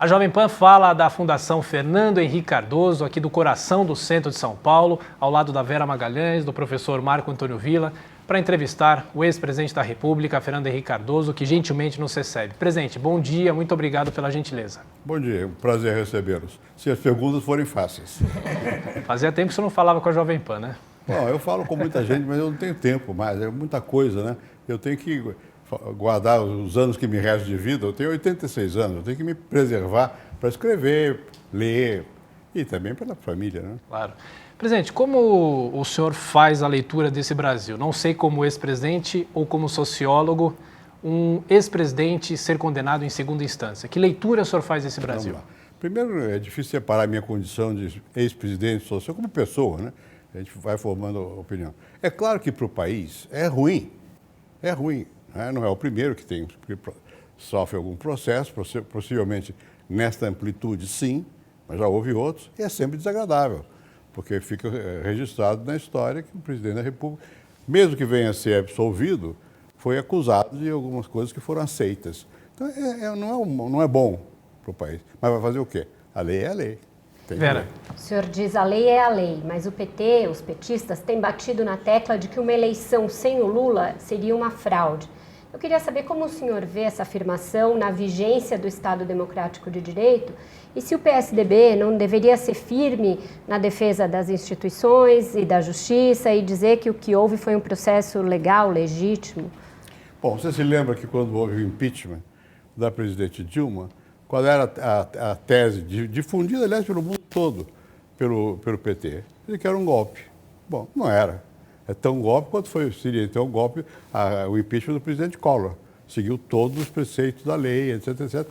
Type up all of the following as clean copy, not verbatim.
A Jovem Pan fala da Fundação Fernando Henrique Cardoso, aqui do coração do centro de São Paulo, ao lado da Vera Magalhães, do professor Marco Antônio Villa, para entrevistar o ex-presidente da República, Fernando Henrique Cardoso, que gentilmente nos recebe. Presidente, bom dia, muito obrigado pela gentileza. Bom dia, um prazer recebê-los. Se as perguntas forem fáceis. Fazia tempo que você não falava com a Jovem Pan, né? Bom, eu falo com muita gente, mas eu não tenho tempo mais, é muita coisa, né? Eu tenho que guardar os anos que me restam de vida. Eu tenho 86 anos, eu tenho que me preservar para escrever, ler e também pela família, né? Claro. Presidente, como o senhor faz a leitura desse Brasil? Não sei como ex-presidente ou como sociólogo, um ex-presidente ser condenado em segunda instância. Que leitura o senhor faz desse Brasil? Primeiro, é difícil separar a minha condição de ex-presidente sociólogo como pessoa, né? A gente vai formando opinião. É claro que para o país é ruim, né? Não é o primeiro que sofre algum processo, possivelmente nesta amplitude sim, mas já houve outros, e é sempre desagradável, porque fica registrado na história que o presidente da República, mesmo que venha a ser absolvido, foi acusado de algumas coisas que foram aceitas. Então, não é bom para o país. Mas vai fazer o quê? A lei é a lei. Vera. O senhor diz a lei é a lei, mas o PT, os petistas, têm batido na tecla de que uma eleição sem o Lula seria uma fraude. Eu queria saber como o senhor vê essa afirmação na vigência do Estado Democrático de Direito e se o PSDB não deveria ser firme na defesa das instituições e da justiça e dizer que o que houve foi um processo legal, legítimo. Bom, você se lembra que quando houve o impeachment da presidente Dilma, qual era a tese difundida, aliás, pelo mundo todo, pelo PT? De que era um golpe. Bom, não era. É tão golpe quanto seria então um golpe o impeachment do presidente Collor. Seguiu todos os preceitos da lei, etc.,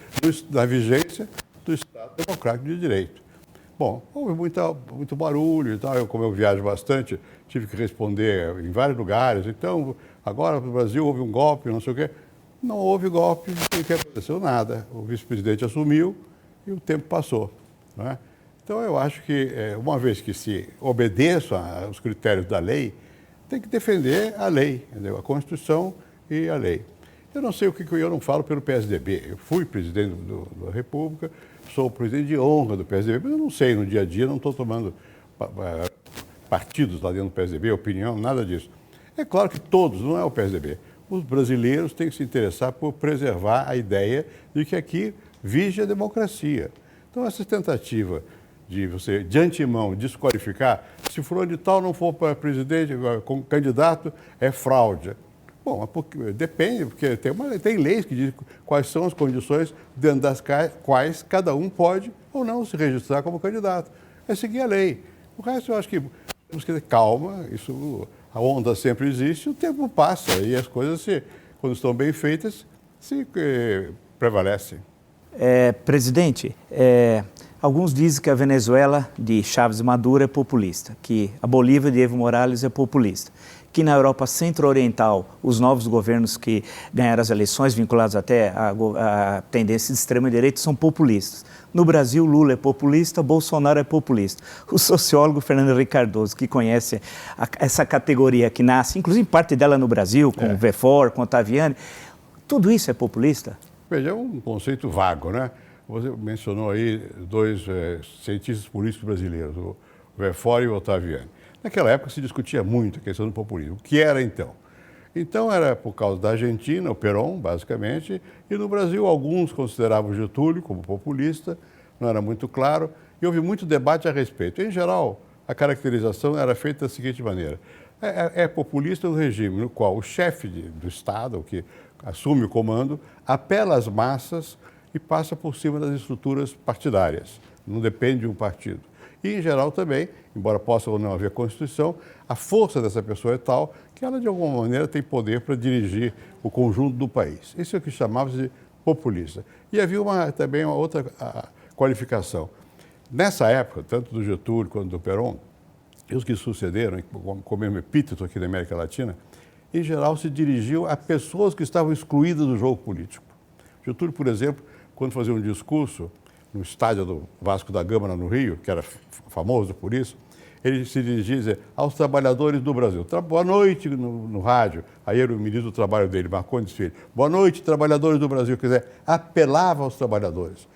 da vigência do Estado Democrático de Direito. Bom, houve muito barulho e tal. Como eu viajo bastante, tive que responder em vários lugares. Então, agora no Brasil houve um golpe, não sei o quê. Não houve golpe, não aconteceu nada. O vice-presidente assumiu e o tempo passou, não é? Então, eu acho que, uma vez que se obedeça aos critérios da lei, tem que defender a lei, entendeu? A Constituição e a lei. Eu não sei o que eu não falo pelo PSDB. Eu fui presidente da República, sou o presidente de honra do PSDB, mas eu não sei, no dia a dia, não estou tomando partidos lá dentro do PSDB, opinião, nada disso. É claro que todos, não é o PSDB. Os brasileiros têm que se interessar por preservar a ideia de que aqui vige a democracia. Então, essa tentativa de você, de antemão, desqualificar, se fulano de tal não for para presidente, como candidato, é fraude. Bom, depende, porque tem leis que dizem quais são as condições dentro das quais cada um pode ou não se registrar como candidato. É seguir a lei. O resto, eu acho que temos que ter calma, a onda sempre existe, o tempo passa e as coisas, quando estão bem feitas, prevalecem. Presidente, alguns dizem que a Venezuela de Chávez e Maduro é populista, que a Bolívia de Evo Morales é populista, que na Europa Centro-Oriental os novos governos que ganharam as eleições, vinculados até à tendência de extrema-direita, são populistas. No Brasil, Lula é populista, Bolsonaro é populista. O sociólogo Fernando Henrique Cardoso, que conhece essa categoria que nasce, inclusive parte dela no Brasil, com o Vefor, com o Ottaviani, tudo isso é populista? Veja, é um conceito vago, né? Você mencionou aí dois cientistas políticos brasileiros, o Vefor e o Ottaviani. Naquela época se discutia muito a questão do populismo. O que era então? Então era por causa da Argentina, o Perón, basicamente, e no Brasil alguns consideravam o Getúlio como populista, não era muito claro, e houve muito debate a respeito. Em geral, a caracterização era feita da seguinte maneira: é populista um regime no qual o chefe do Estado, o que assume o comando, apela às massas e passa por cima das estruturas partidárias, não depende de um partido. E, em geral, também, embora possa ou não haver Constituição, a força dessa pessoa é tal que ela, de alguma maneira, tem poder para dirigir o conjunto do país. Isso é o que chamava de populista. E havia também uma outra qualificação. Nessa época, tanto do Getúlio quanto do Perón, e os que sucederam, com o mesmo epíteto aqui na América Latina, em geral se dirigiam a pessoas que estavam excluídas do jogo político. Getúlio, por exemplo, quando fazia um discurso no estádio do Vasco da Gama, no Rio, que era famoso por isso, ele se dirigia aos trabalhadores do Brasil. Boa noite no rádio. Aí era o ministro do Trabalho dele, Marcondes Filho. Boa noite, trabalhadores do Brasil. Quer dizer, apelava aos trabalhadores.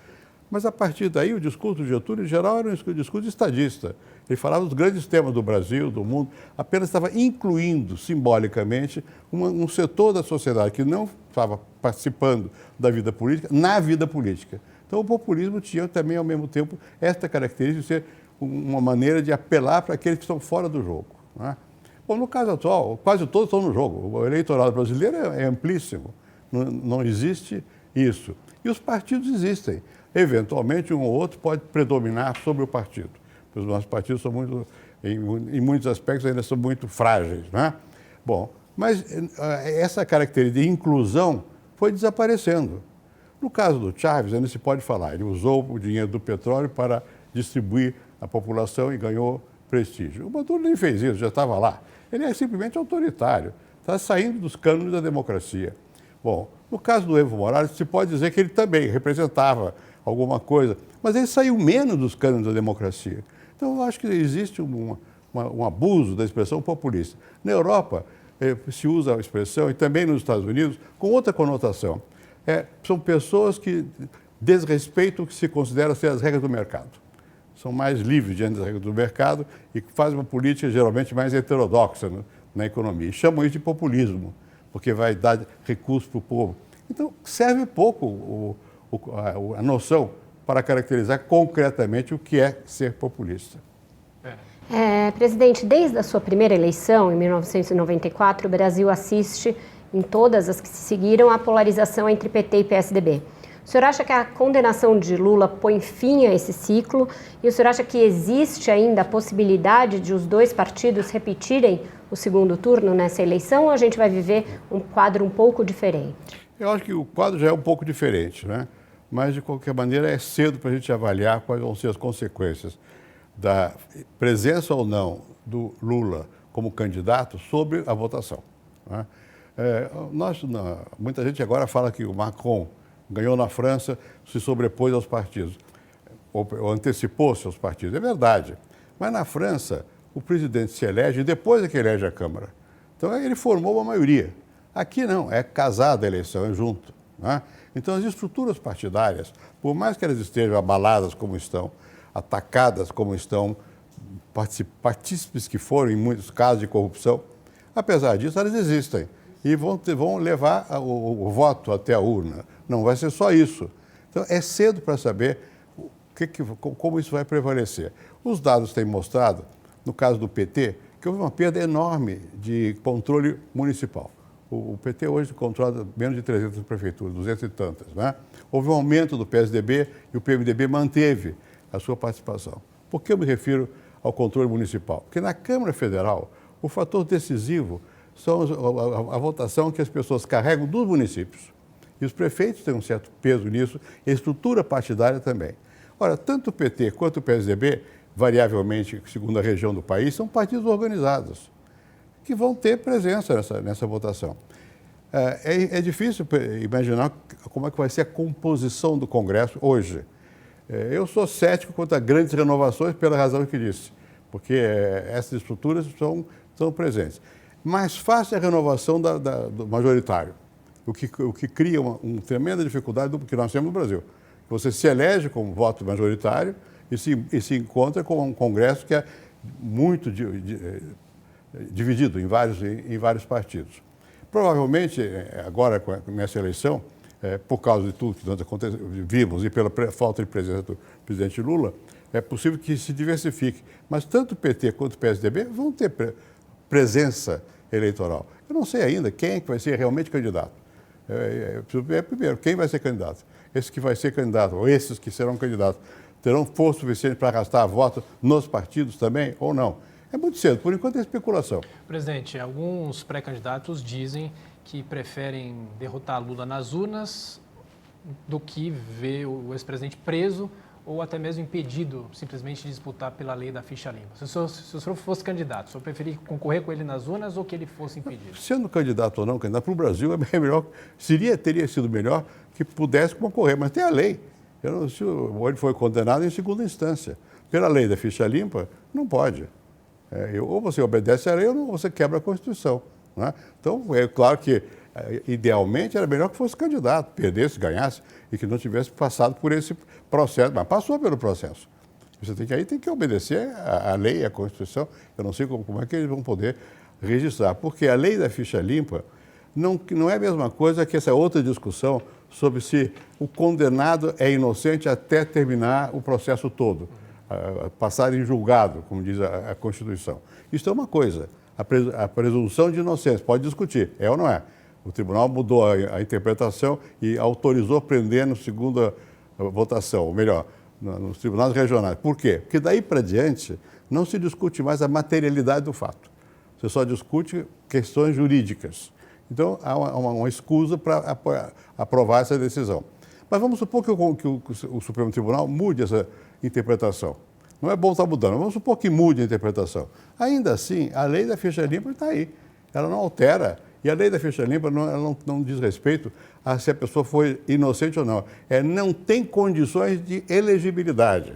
Mas, a partir daí, o discurso de Getúlio, em geral, era um discurso estadista. Ele falava dos grandes temas do Brasil, do mundo, apenas estava incluindo, simbolicamente, um setor da sociedade que não estava participando da vida política, na vida política. Então, o populismo tinha também, ao mesmo tempo, esta característica de ser uma maneira de apelar para aqueles que estão fora do jogo, não é? Bom, no caso atual, quase todos estão no jogo. O eleitorado brasileiro é amplíssimo. Não existe isso. E os partidos existem. Eventualmente, um ou outro pode predominar sobre o partido. Os nossos partidos são muito, em muitos aspectos, ainda são muito frágeis, né? Bom, mas essa característica de inclusão foi desaparecendo. No caso do Chávez, ainda se pode falar, ele usou o dinheiro do petróleo para distribuir à população e ganhou prestígio. O Maduro nem fez isso, já estava lá. Ele é simplesmente autoritário, está saindo dos cânones da democracia. Bom, no caso do Evo Morales, se pode dizer que ele também representava alguma coisa, mas ele saiu menos dos cânones da democracia. Então, eu acho que existe um abuso da expressão populista. Na Europa, se usa a expressão, e também nos Estados Unidos, com outra conotação. São pessoas que desrespeitam o que se considera ser as regras do mercado. São mais livres diante das regras do mercado e fazem uma política geralmente mais heterodoxa na economia. E chamam isso de populismo, porque vai dar recursos para o povo. Então, serve pouco a noção para caracterizar concretamente o que é ser populista. Presidente, desde a sua primeira eleição, em 1994, o Brasil assiste, em todas as que se seguiram, a polarização entre PT e PSDB. O senhor acha que a condenação de Lula põe fim a esse ciclo? E o senhor acha que existe ainda a possibilidade de os dois partidos repetirem o segundo turno nessa eleição, ou a gente vai viver um quadro um pouco diferente? Eu acho que o quadro já é um pouco diferente, né? Mas, de qualquer maneira, é cedo para a gente avaliar quais vão ser as consequências da presença ou não do Lula como candidato sobre a votação, né? Muita gente agora fala que o Macron ganhou na França, se sobrepôs aos partidos, ou antecipou-se aos partidos. É verdade. Mas na França, o presidente se elege depois é que elege a Câmara. Então, ele formou uma maioria. Aqui não, é casada a eleição, é junto, né? Então, as estruturas partidárias, por mais que elas estejam abaladas como estão, atacadas como estão, partícipes que foram em muitos casos de corrupção, apesar disso, elas existem e vão levar o voto até a urna. Não vai ser só isso. Então, é cedo para saber como isso vai prevalecer. Os dados têm mostrado, no caso do PT, que houve uma perda enorme de controle municipal. O PT hoje controla menos de 300 prefeituras, 200 e tantas, né? Houve um aumento do PSDB e o PMDB manteve a sua participação. Por que eu me refiro ao controle municipal? Porque na Câmara Federal, o fator decisivo são a votação que as pessoas carregam dos municípios. E os prefeitos têm um certo peso nisso, e a estrutura partidária também. Ora, tanto o PT quanto o PSDB, variavelmente, segundo a região do país, são partidos organizados, que vão ter presença nessa votação. É difícil imaginar como é que vai ser a composição do Congresso hoje. Eu sou cético quanto a grandes renovações pela razão que disse, porque essas estruturas estão presentes. Mais fácil é a renovação do majoritário, o que cria uma tremenda dificuldade do que nós temos no Brasil. Você se elege com voto majoritário e se encontra com um Congresso que é muito dividido em vários partidos. Provavelmente, agora, nessa eleição, por causa de tudo que nós vimos e pela falta de presença do presidente Lula, é possível que se diversifique. Mas tanto o PT quanto o PSDB vão ter presença eleitoral. Eu não sei ainda quem é que vai ser realmente candidato. Primeiro, quem vai ser candidato? Esse que vai ser candidato, ou esses que serão candidatos, terão força suficiente para arrastar votos nos partidos também ou não? É muito cedo, por enquanto é especulação. Presidente, alguns pré-candidatos dizem que preferem derrotar Lula nas urnas do que ver o ex-presidente preso ou até mesmo impedido simplesmente de disputar pela lei da ficha limpa. Se o senhor fosse candidato, o senhor preferia concorrer com ele nas urnas ou que ele fosse impedido? Sendo candidato ou não candidato, para o Brasil é melhor, teria sido melhor que pudesse concorrer, mas tem a lei. Ele foi condenado em segunda instância. Pela lei da ficha limpa, não pode. Ou você obedece à lei ou você quebra a Constituição, né? Então, é claro que Idealmente, era melhor que fosse candidato, perdesse, ganhasse, e que não tivesse passado por esse processo, mas passou pelo processo. Aí tem que obedecer à lei, à Constituição. Eu não sei como é que eles vão poder registrar, porque a lei da ficha limpa não é a mesma coisa que essa outra discussão sobre se o condenado é inocente até terminar o processo todo, passar em julgado, como diz a Constituição. Isso é uma coisa. A presunção de inocência, pode discutir, é ou não é? O tribunal mudou a interpretação e autorizou prender no segunda votação, ou melhor, nos tribunais regionais. Por quê? Porque daí para diante não se discute mais a materialidade do fato. Você só discute questões jurídicas. Então, há uma escusa para aprovar essa decisão. Mas vamos supor que o Supremo Tribunal mude essa interpretação. Não é bom estar mudando, vamos supor que mude a interpretação. Ainda assim, a lei da ficha limpa está aí. Ela não altera. E a lei da ficha limpa não diz respeito a se a pessoa foi inocente ou não. Não tem condições de elegibilidade.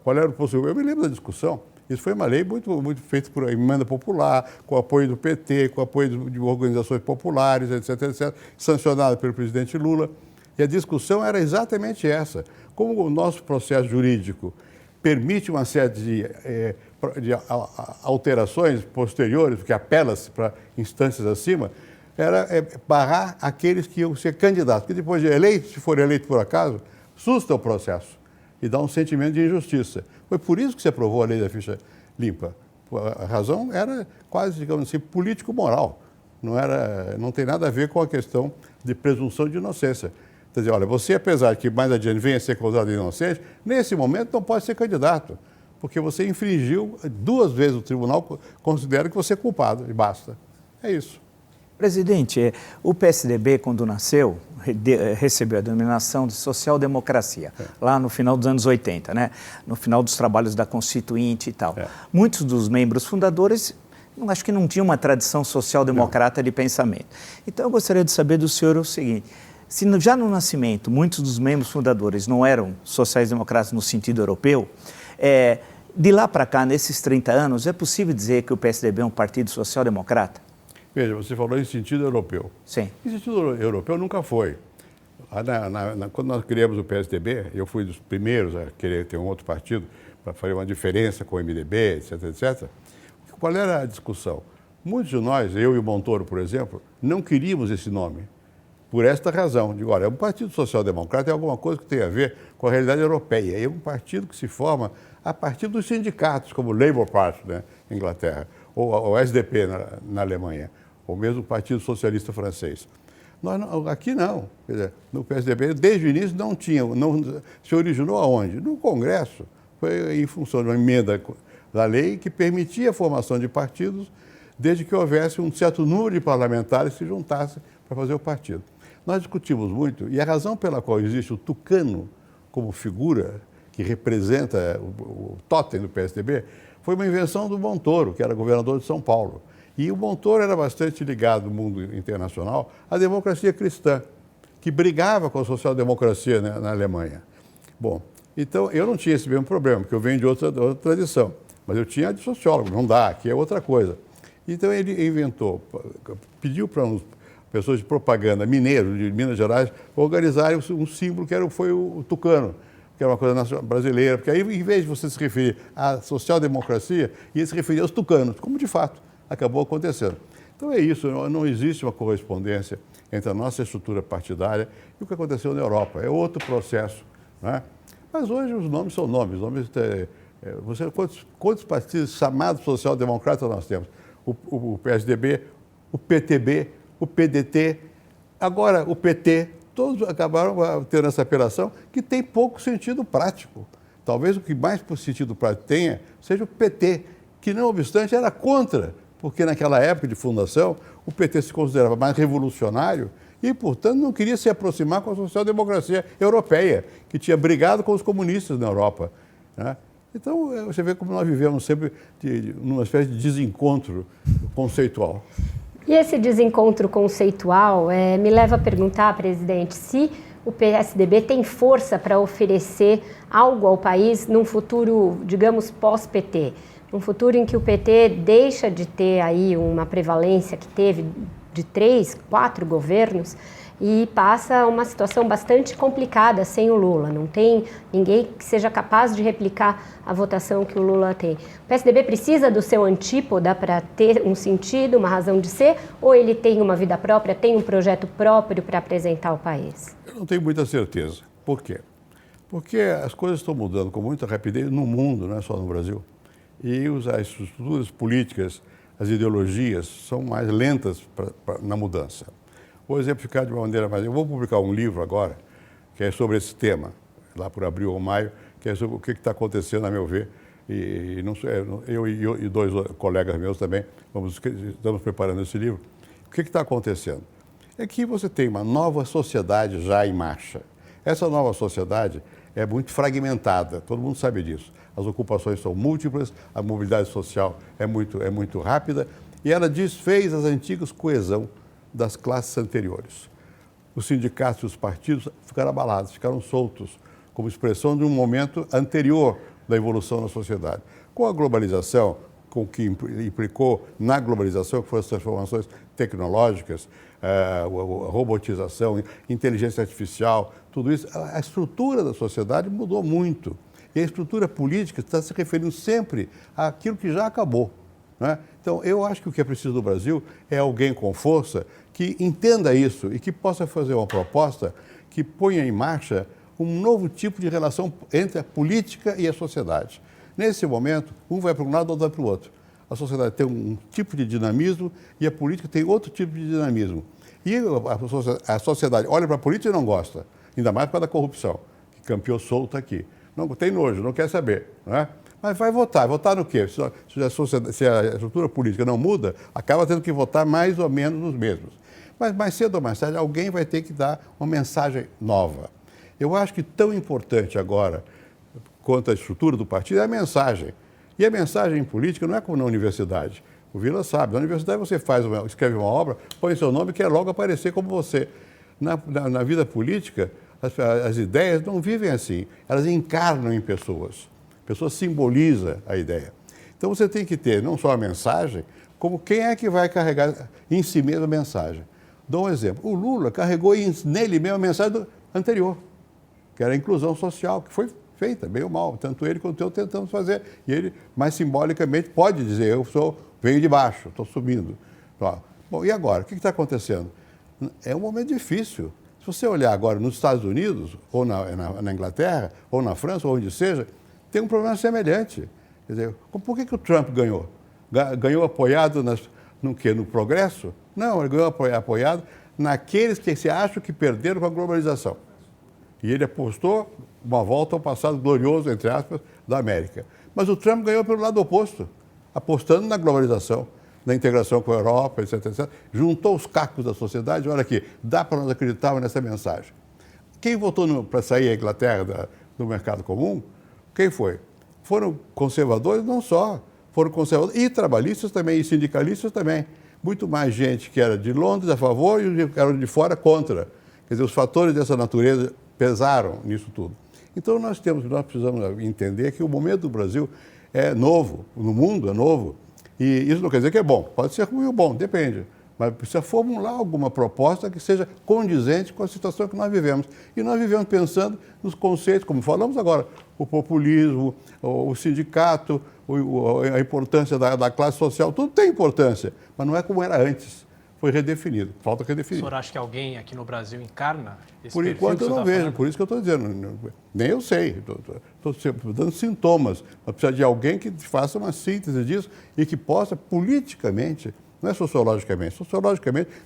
Qual era o possível? Eu me lembro da discussão. Isso foi uma lei muito feita por emenda popular, com apoio do PT, com apoio de organizações populares, etc., sancionada pelo presidente Lula. E a discussão era exatamente essa. Como o nosso processo jurídico permite uma série de alterações posteriores, porque apela-se para instâncias acima, era barrar aqueles que iam ser candidatos. Porque depois de eleito, se for eleito por acaso, susta o processo e dá um sentimento de injustiça. Foi por isso que se aprovou a lei da ficha limpa. A razão era quase, digamos assim, político-moral. Não tem nada a ver com a questão de presunção de inocência. Quer dizer, olha, você, apesar de que mais adiante venha a ser considerado inocente, nesse momento não pode ser candidato, porque você infringiu 2 vezes, o tribunal considera que você é culpado, e basta. É isso. Presidente, o PSDB, quando nasceu, recebeu a denominação de social-democracia, lá no final dos anos 80, né? No final dos trabalhos da Constituinte e tal. Muitos dos membros fundadores, acho que não tinham uma tradição social-democrata de pensamento. Então, eu gostaria de saber do senhor o seguinte: se já no nascimento muitos dos membros fundadores não eram sociais-democratas no sentido europeu, de lá para cá, nesses 30 anos, é possível dizer que o PSDB é um partido social-democrata? Veja, você falou em sentido europeu. Sim. Em sentido europeu nunca foi. Quando nós criamos o PSDB, eu fui dos primeiros a querer ter um outro partido para fazer uma diferença com o MDB, etc, etc. Qual era a discussão? Muitos de nós, eu e o Montoro, por exemplo, não queríamos esse nome. Por esta razão, digo, olha, um partido social-democrata é alguma coisa que tem a ver com a realidade europeia. É um partido que se forma a partir dos sindicatos, como o Labour Party, né, na Inglaterra, ou o SDP na Alemanha, ou mesmo o Partido Socialista Francês. Aqui não. Quer dizer, no PSDB, desde o início, não tinha. Se originou aonde? No Congresso. Foi em função de uma emenda da lei que permitia a formação de partidos, desde que houvesse um certo número de parlamentares que se juntassem para fazer o partido. Nós discutimos muito, e a razão pela qual existe o tucano como figura que representa o totem do PSDB foi uma invenção do Montoro, que era governador de São Paulo. E o Montoro era bastante ligado no mundo internacional à democracia cristã, que brigava com a social-democracia, né, na Alemanha. Bom, então eu não tinha esse mesmo problema, porque eu venho de outra tradição, mas eu tinha de sociólogo, não dá, aqui é outra coisa. Então ele inventou, pediu para pessoas de propaganda, mineiros de Minas Gerais, organizarem um símbolo que foi o tucano, que era uma coisa brasileira, porque aí, em vez de você se referir à social-democracia, ia se referir aos tucanos, como de fato acabou acontecendo. Então é isso, não existe uma correspondência entre a nossa estrutura partidária e o que aconteceu na Europa. É outro processo, né? Mas hoje os nomes são nomes. Quantos partidos chamados social-democratas nós temos? O PSDB, o PTB, o PDT, agora o PT, todos acabaram tendo essa apelação que tem pouco sentido prático. Talvez o que mais sentido prático tenha seja o PT, que não obstante era contra, porque naquela época de fundação o PT se considerava mais revolucionário e, portanto, não queria se aproximar com a social-democracia europeia, que tinha brigado com os comunistas na Europa, né? Então, você vê como nós vivemos sempre numa espécie de desencontro conceitual. E esse desencontro conceitual me leva a perguntar, presidente, se o PSDB tem força para oferecer algo ao país num futuro, digamos, pós-PT, num futuro em que o PT deixa de ter aí uma prevalência que teve de 3, 4 governos e passa uma situação bastante complicada sem o Lula. Não tem ninguém que seja capaz de replicar a votação que o Lula tem. O PSDB precisa do seu antípoda para ter um sentido, uma razão de ser, ou ele tem uma vida própria, tem um projeto próprio para apresentar ao país? Eu não tenho muita certeza. Por quê? Porque as coisas estão mudando com muita rapidez no mundo, não é só no Brasil. E as estruturas políticas, as ideologias são mais lentas na mudança. Vou exemplificar de uma maneira mais... Eu vou publicar um livro agora, que é sobre esse tema, lá por abril ou maio, que é sobre o que está acontecendo, a meu ver. E não, eu e dois colegas meus também estamos preparando esse livro. O que está acontecendo? É que você tem uma nova sociedade já em marcha. Essa nova sociedade é muito fragmentada, todo mundo sabe disso. As ocupações são múltiplas, a mobilidade social é muito rápida e ela desfez as antigas coesão das classes anteriores. Os sindicatos e os partidos ficaram abalados, ficaram soltos, como expressão de um momento anterior da evolução da sociedade. Com a globalização, com o que implicou na globalização, que foram as transformações tecnológicas, a robotização, inteligência artificial, tudo isso, a estrutura da sociedade mudou muito. E a estrutura política está se referindo sempre àquilo que já acabou, né? Então, eu acho que o que é preciso no Brasil é alguém com força que entenda isso e que possa fazer uma proposta que ponha em marcha um novo tipo de relação entre a política e a sociedade. Nesse momento, um vai para um lado, outro vai para o outro. A sociedade tem um tipo de dinamismo e a política tem outro tipo de dinamismo. E a sociedade olha para a política e não gosta, ainda mais por causa da corrupção, que campeou solto aqui. Não tem nojo, não quer saber, não é? Mas vai votar. Votar no quê? Se a estrutura política não muda, acaba tendo que votar mais ou menos nos mesmos. Mas mais cedo ou mais tarde, alguém vai ter que dar uma mensagem nova. Eu acho que tão importante agora, quanto a estrutura do partido, é a mensagem. E a mensagem política não é como na universidade. O Vila sabe, na universidade você escreve uma obra, põe seu nome e quer logo aparecer como você. Na vida política, as ideias não vivem assim, elas encarnam em pessoas. A pessoa simboliza a ideia. Então você tem que ter não só a mensagem, como quem é que vai carregar em si mesmo a mensagem. Dou um exemplo. O Lula carregou nele mesmo a mensagem anterior, que era a inclusão social, que foi feita, bem ou mal. Tanto ele quanto eu tentamos fazer. E ele, mais simbolicamente, pode dizer, venho de baixo, estou subindo. Bom, e agora? O que está acontecendo? É um momento difícil. Se você olhar agora nos Estados Unidos, ou na Inglaterra, ou na França, ou onde seja, tem um problema semelhante. Quer dizer, por que o Trump ganhou? Ganhou apoiado no quê? No progresso? Não, ele ganhou apoiado naqueles que se acham que perderam com a globalização. E ele apostou uma volta ao passado glorioso, entre aspas, da América. Mas o Trump ganhou pelo lado oposto, apostando na globalização, na integração com a Europa, etc, etc. Juntou os cacos da sociedade. Olha aqui, dá para nós acreditar nessa mensagem. Quem votou para sair a Inglaterra do mercado comum? Quem foi? Foram conservadores, não só. Foram conservadores e trabalhistas também, e sindicalistas também. Muito mais gente que era de Londres a favor e que era de fora contra. Quer dizer, os fatores dessa natureza pesaram nisso tudo. Então nós precisamos entender que o momento do Brasil é novo, no mundo é novo. E isso não quer dizer que é bom. Pode ser ruim ou bom, depende. Mas precisa formular alguma proposta que seja condizente com a situação que nós vivemos. E nós vivemos pensando nos conceitos, como falamos agora, o populismo, o sindicato, a importância da classe social, tudo tem importância, mas não é como era antes. Foi redefinido, falta redefinir. O senhor acha que alguém aqui no Brasil encarna esse Por enquanto eu não vejo, por isso que eu estou dizendo. Nem eu sei, estou dando sintomas. Mas precisa de alguém que faça uma síntese disso e que possa politicamente, não é sociologicamente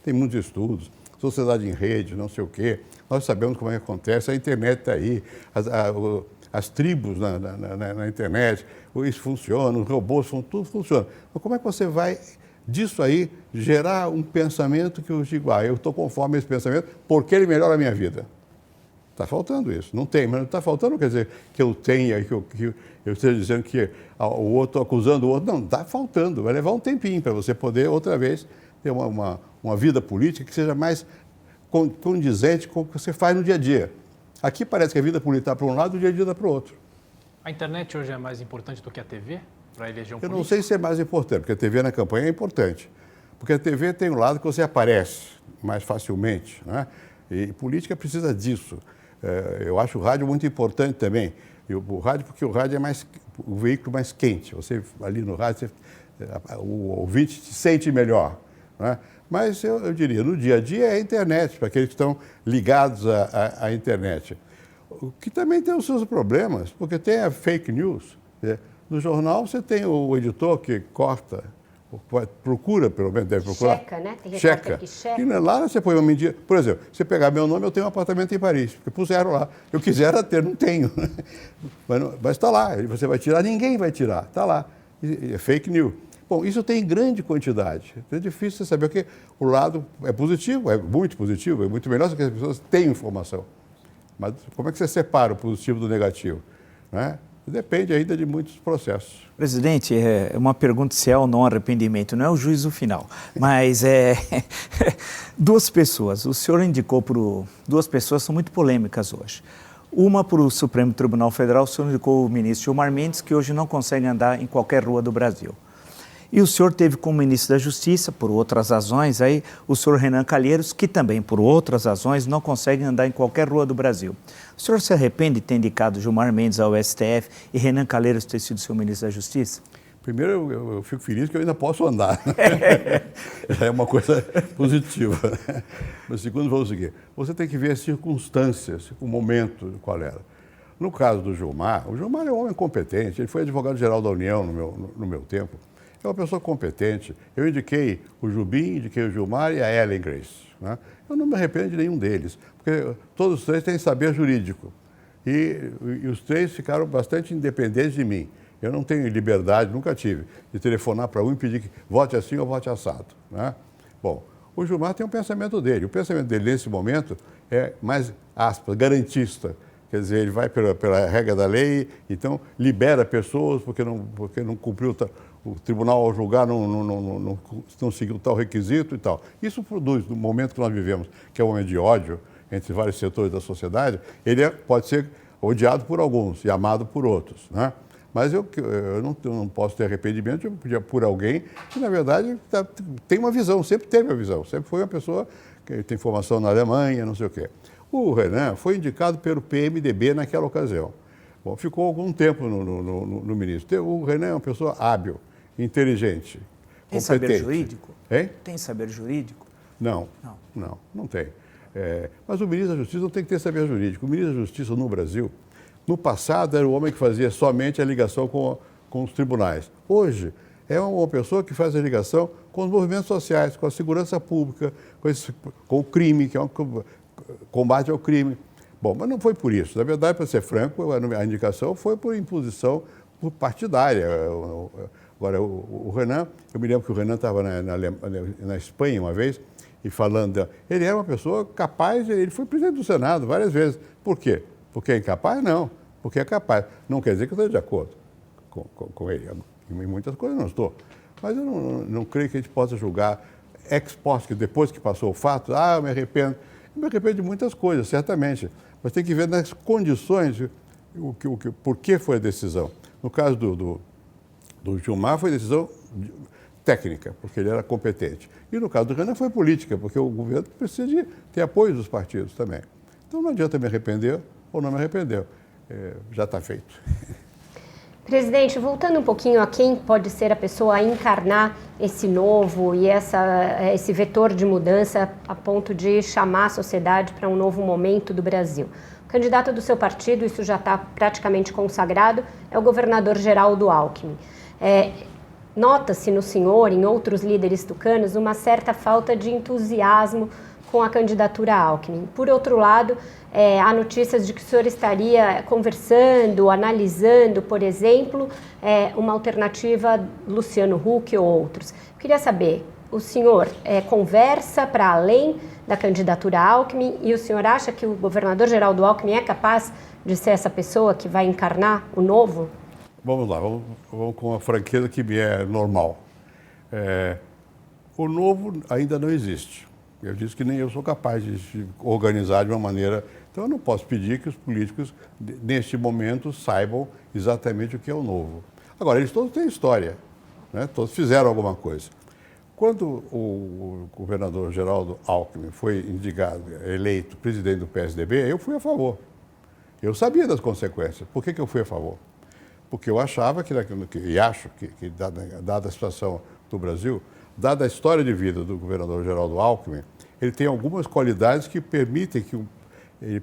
tem muitos estudos, sociedade em rede, não sei o quê, nós sabemos como é que acontece, a internet está aí, as tribos na internet, isso funciona, os robôs, tudo funciona. Mas como é que você vai disso aí gerar um pensamento que eu digo, eu estou conforme esse pensamento porque ele melhora a minha vida? Está faltando isso. Não tem, mas não está faltando, quer dizer, que eu tenha, que eu esteja dizendo que o outro acusando o outro. Não, está faltando. Vai levar um tempinho para você poder, outra vez, ter uma vida política que seja mais condizente com o que você faz no dia a dia. Aqui parece que a vida política está para um lado e o dia a dia está para o outro. A internet hoje é mais importante do que a TV para eleger um político? Eu não sei se é mais importante, porque a TV na campanha é importante. Porque a TV tem um lado que você aparece mais facilmente, né? E política precisa disso. Eu acho o rádio muito importante também. O rádio, porque o rádio é o veículo mais quente. Você ali no rádio, o ouvinte se sente melhor, né? Mas eu diria, no dia a dia é a internet, para aqueles que estão ligados à internet. O que também tem os seus problemas, porque tem a fake news. Né? No jornal você tem o editor que corta, procura, pelo menos deve procurar. Checa, né? Tem Checa. Que checa. E lá você põe uma medida. Por exemplo, se pegar meu nome, eu tenho um apartamento em Paris, porque puseram lá. Eu quisera ter, não tenho. Mas está lá. Você vai tirar, ninguém vai tirar. Está lá. É fake news. Bom, isso tem grande quantidade. Então é difícil você saber, porque o lado é positivo, é muito melhor se as pessoas têm informação. Mas como é que você separa o positivo do negativo? Né? Depende ainda de muitos processos. Presidente, é uma pergunta se é ou não arrependimento, não é o juízo final, mas duas pessoas, o senhor indicou duas pessoas que são muito polêmicas hoje. Uma para o Supremo Tribunal Federal, o senhor indicou o ministro Gilmar Mendes, que hoje não consegue andar em qualquer rua do Brasil. E o senhor teve como ministro da Justiça, por outras razões, aí, o senhor Renan Calheiros, que também, por outras razões, não consegue andar em qualquer rua do Brasil. O senhor se arrepende de ter indicado Gilmar Mendes ao STF e Renan Calheiros ter sido seu ministro da Justiça? Primeiro, eu fico feliz que eu ainda posso andar. É uma coisa positiva. Mas segundo, vamos seguir. Você tem que ver as circunstâncias, o momento, qual era. No caso do Gilmar, o Gilmar é um homem competente, ele foi advogado-geral da União no meu tempo. É uma pessoa competente. Eu indiquei o Jubim, indiquei o Gilmar e a Ellen Grace. Né? Eu não me arrependo de nenhum deles, porque todos os três têm saber jurídico. E os três ficaram bastante independentes de mim. Eu não tenho liberdade, nunca tive, de telefonar para um e pedir que vote assim ou vote assado. Né? Bom, o Gilmar tem um pensamento dele. O pensamento dele, nesse momento, é mais, aspas, garantista. Quer dizer, ele vai pela regra da lei, então libera pessoas porque não cumpriu o tribunal ao julgar não seguiu tal requisito e tal. Isso produz, no momento que nós vivemos, que é um momento de ódio entre vários setores da sociedade, ele pode ser odiado por alguns e amado por outros, né? Mas eu não posso ter arrependimento por alguém que, na verdade, tem uma visão, sempre teve uma visão, sempre foi uma pessoa que tem formação na Alemanha, não sei o quê. O Renan foi indicado pelo PMDB naquela ocasião. Bom, ficou algum tempo no ministro. O Renan é uma pessoa hábil, inteligente, tem competente. Saber jurídico? Hein? Tem saber jurídico? Não tem. Mas o ministro da Justiça não tem que ter saber jurídico. O ministro da Justiça no Brasil, no passado, era o homem que fazia somente a ligação com os tribunais. Hoje, é uma pessoa que faz a ligação com os movimentos sociais, com a segurança pública, com o crime, que é um combate ao crime. Bom, mas não foi por isso. Na verdade, para ser franco, a indicação foi por imposição partidária. Agora, o Renan, eu me lembro que o Renan estava na Espanha uma vez, e falando, ele era uma pessoa capaz, ele foi presidente do Senado várias vezes. Por quê? Porque é incapaz? Não, porque é capaz. Não quer dizer que eu esteja de acordo com ele. Em muitas coisas não estou. Mas eu não creio que a gente possa julgar ex post, que depois que passou o fato, eu me arrependo. Eu me arrependo de muitas coisas, certamente. Mas tem que ver nas condições por que foi a decisão. No caso do Gilmar, foi decisão técnica, porque ele era competente. E no caso do Renan, foi política, porque o governo precisa de ter apoio dos partidos também. Então não adianta me arrepender ou não me arrepender. Já está feito. Presidente, voltando um pouquinho a quem pode ser a pessoa a encarnar esse novo e esse vetor de mudança a ponto de chamar a sociedade para um novo momento do Brasil. O candidato do seu partido, isso já está praticamente consagrado, é o governador Geraldo Alckmin. Nota-se no senhor, em outros líderes tucanos, uma certa falta de entusiasmo com a candidatura Alckmin. Por outro lado, há notícias de que o senhor estaria conversando, analisando, por exemplo, uma alternativa Luciano Huck ou outros. Eu queria saber, o senhor conversa para além da candidatura Alckmin e o senhor acha que o governador Geraldo Alckmin é capaz de ser essa pessoa que vai encarnar o novo? Vamos lá, vamos com a franqueza que me é normal. O novo ainda não existe. Eu disse que nem eu sou capaz de se organizar de uma maneira... Então, eu não posso pedir que os políticos, neste momento, saibam exatamente o que é o novo. Agora, eles todos têm história, né? Todos fizeram alguma coisa. Quando o governador Geraldo Alckmin foi eleito presidente do PSDB, eu fui a favor. Eu sabia das consequências. Por que eu fui a favor? Porque eu achava e acho que dada a situação do Brasil, dada a história de vida do governador Geraldo Alckmin, ele tem algumas qualidades que permitem que ele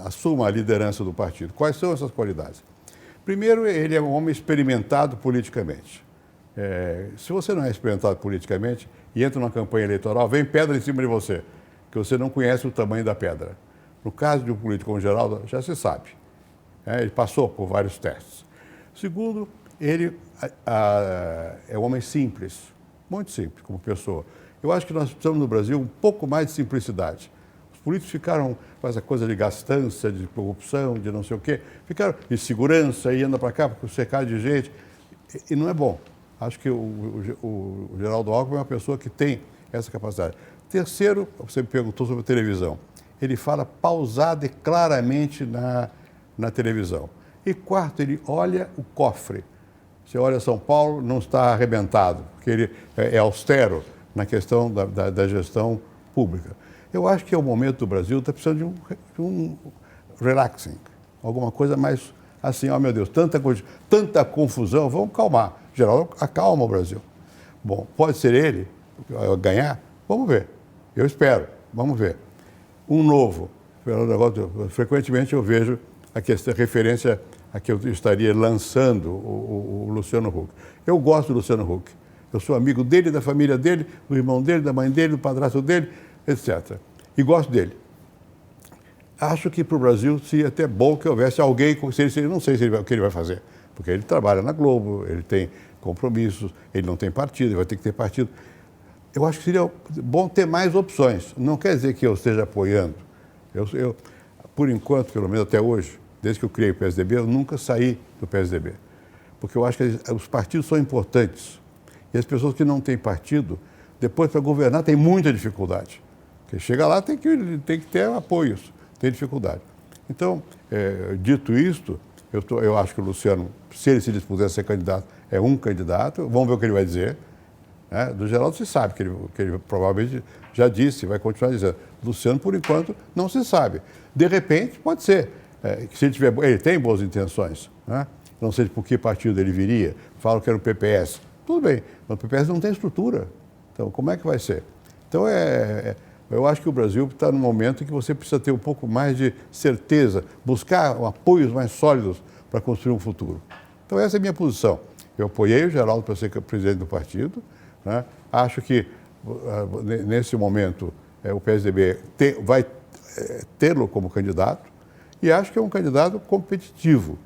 assuma a liderança do partido. Quais são essas qualidades? Primeiro, ele é um homem experimentado politicamente. Se você não é experimentado politicamente e entra numa campanha eleitoral, vem pedra em cima de você, que você não conhece o tamanho da pedra. No caso de um político como Geraldo, já se sabe. Ele passou por vários testes. Segundo, ele é um homem simples, muito simples como pessoa. Eu acho que nós precisamos no Brasil um pouco mais de simplicidade. Os políticos ficaram com essa coisa de gastança, de corrupção, de não sei o quê, ficaram de segurança, e anda para cá, porque cercado de gente, e não é bom. Acho que o Geraldo Alckmin é uma pessoa que tem essa capacidade. Terceiro, você me perguntou sobre a televisão. Ele fala pausado e claramente na televisão. E quarto, ele olha o cofre. Você olha São Paulo, não está arrebentado, porque ele é austero na questão da gestão pública. Eu acho que é o momento do Brasil, está precisando de um relaxing, alguma coisa mais assim, meu Deus, tanta confusão, vamos calmar. Geraldo acalma o Brasil. Bom, pode ser ele ganhar? Vamos ver. Eu espero, vamos ver. Um novo. Frequentemente eu vejo a referência a que eu estaria lançando o Luciano Huck. Eu gosto do Luciano Huck. Eu sou amigo dele, da família dele, do irmão dele, da mãe dele, do padrasto dele, etc. E gosto dele. Acho que para o Brasil seria até bom que houvesse alguém, não sei o que ele vai fazer, porque ele trabalha na Globo, ele tem compromissos, ele não tem partido, ele vai ter que ter partido. Eu acho que seria bom ter mais opções. Não quer dizer que eu esteja apoiando. Eu, por enquanto, pelo menos até hoje, desde que eu criei o PSDB, eu nunca saí do PSDB. Porque eu acho que os partidos são importantes. E as pessoas que não têm partido, depois para governar, tem muita dificuldade. Porque chega lá, tem que ter apoios, tem dificuldade. Então, dito isto, eu acho que o Luciano, se ele se dispuser a ser candidato, é um candidato. Vamos ver o que ele vai dizer. Do Geraldo se sabe, que ele provavelmente já disse, vai continuar dizendo. Luciano, por enquanto, não se sabe. De repente, pode ser. Que se ele tem boas intenções. Não sei por que partido ele viria. Falam que era o PPS. Tudo bem, mas o PPS não tem estrutura. Então, como é que vai ser? Então, eu acho que o Brasil está num momento em que você precisa ter um pouco mais de certeza, buscar apoios mais sólidos para construir um futuro. Então, essa é a minha posição. Eu apoiei o Geraldo para ser presidente do partido. Acho que, nesse momento, o PSDB vai tê-lo como candidato e acho que é um candidato competitivo.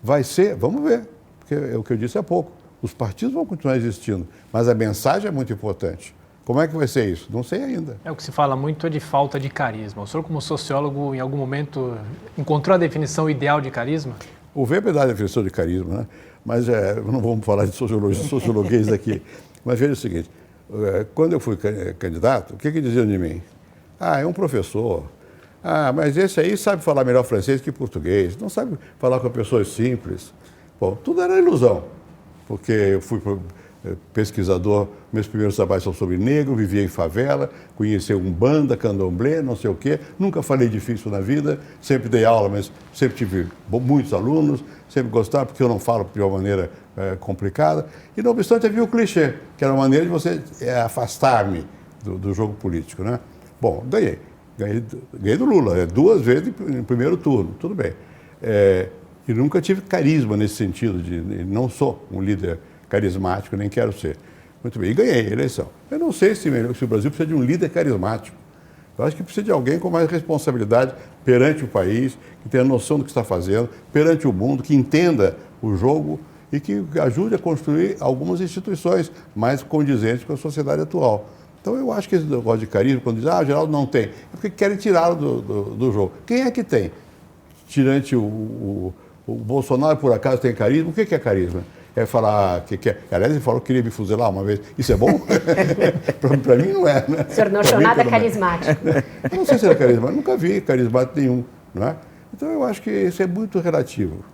Vai ser, vamos ver, porque é o que eu disse há pouco, os partidos vão continuar existindo, mas a mensagem é muito importante. Como é que vai ser isso? Não sei ainda. O que se fala muito é de falta de carisma. O senhor, como sociólogo, em algum momento encontrou a definição ideal de carisma? O Weber dá a definição de carisma, né? Mas não vamos falar de sociologuês aqui. Mas veja o seguinte, quando eu fui candidato, o que diziam de mim? É um professor. Mas esse aí sabe falar melhor francês que português, não sabe falar com pessoas simples. Bom, tudo era ilusão, porque eu fui pesquisador, meus primeiros trabalhos são sobre negro, vivia em favela, conheci Umbanda, Candomblé, não sei o quê, nunca falei difícil na vida, sempre dei aula, mas sempre tive muitos alunos, sempre gostava, porque eu não falo de uma maneira complicada, e não obstante havia o clichê, que era uma maneira de você afastar-me do jogo político, né? Bom, ganhei do Lula, 2 vezes no primeiro turno, tudo bem. E nunca tive carisma nesse sentido, não sou um líder carismático, nem quero ser. Muito bem, e ganhei a eleição. Eu não sei se o Brasil precisa de um líder carismático. Eu acho que precisa de alguém com mais responsabilidade perante o país, que tenha noção do que está fazendo, perante o mundo, que entenda o jogo e que ajude a construir algumas instituições mais condizentes com a sociedade atual. Então, eu acho que esse negócio de carisma, quando diz, Geraldo não tem, é porque querem tirá-lo do jogo. Quem é que tem? Tirante o Bolsonaro, por acaso, tem carisma? O que é carisma? É falar que é. Aliás, ele falou que queria me fuzilar uma vez. Isso é bom? Para mim não é, né? O senhor não achou nada carismático. Eu não sei se era carismático, nunca vi carismático nenhum, não é? Então eu acho que isso é muito relativo.